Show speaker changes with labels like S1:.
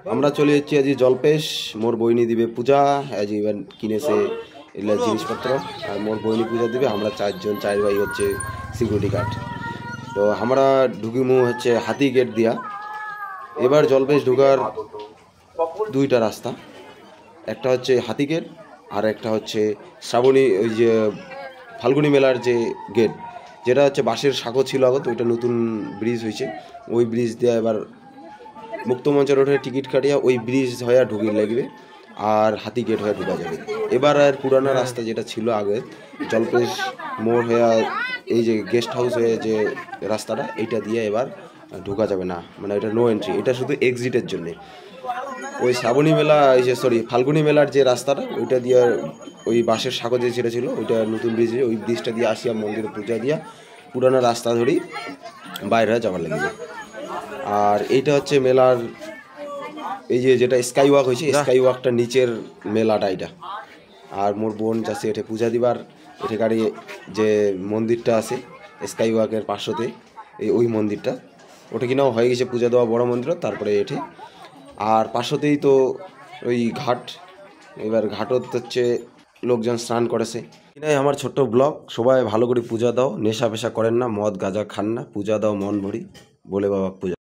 S1: আমরা চলে যাচ্ছি আজ জলপেশ। মোর বইনি দিবে পূজা। আজ ইভেন কিনেছে এগুলা জিনিসপত্র, আর মোর বইনি পূজা দিবে। আমরা চার ভাই হচ্ছে সিকিউরিটি গার্ড। তো আমরা ঢুকিমু হচ্ছে হাতি গেট দিয়া। এবার জলপেশ ঢুকার দুইটা রাস্তা, একটা হচ্ছে হাতি গেট আর একটা হচ্ছে শ্রাবণী, ওই যে ফাল্গুনি মেলার যে গেট, যেটা হচ্ছে বাঁশের সাঁকো ছিল আগত, ওইটা নতুন ব্রিজ হয়েছে। ওই ব্রিজ দিয়ে এবার মুক্তমঞ্চ রোডে টিকিট কাটিয়া ওই ব্রিজ হয়ে ঢুকিয়ে লাগবে, আর হাতি গেট হয়ে ঢুকা যাবে। এবার আর পুরানো রাস্তা যেটা ছিল আগে জলপেশ মোড় হয়ে এই যে গেস্ট হাউস হয়ে যে রাস্তাটা, এইটা দিয়ে এবার ঢুকা যাবে না, মানে এটা নো এন্ট্রি, এটা শুধু এক্সিটের জন্যে। ওই শ্রাবণী মেলা, এই যে ফাল্গুনি মেলার যে রাস্তাটা, ওইটা দিয়ে ওই বাঁশের সাঁকো যে ছেড়ে ছিল, ওইটা নতুন ব্রিজ, ওই ব্রিজটা দিয়ে আসিয়া মন্দিরে পূজা দিয়া পুরানো রাস্তা ধরেই বাইরে যাওয়ার লাগবে। আর এইটা হচ্ছে মেলার এই যে যেটা স্কাই ওয়াক হয়েছে, স্কাই ওয়াকটা নিচের মেলাটা এটা। আর মোর বোন যাচ্ছে এঠে পূজা দিবার। এঠে গাড়ি যে মন্দিরটা আছে স্কাই ওয়াকের পার্শ্বতে, ওই মন্দিরটা, ওটা কিনাও হয়ে গেছে পূজা দেওয়া বড় মন্দির। তারপরে এঠে আর পার্শ্বতেই তো ওই ঘাট, এবার ঘাটত হচ্ছে লোকজন স্নান করেছে। কিনাই আমার ছোট্ট ব্লগ। সবাই ভালো করে পূজা দাও, নেশা পেশা করেন না, মদ গাঁজা খান না, পূজা দাও মন ভরি, বলে বাবা পূজা।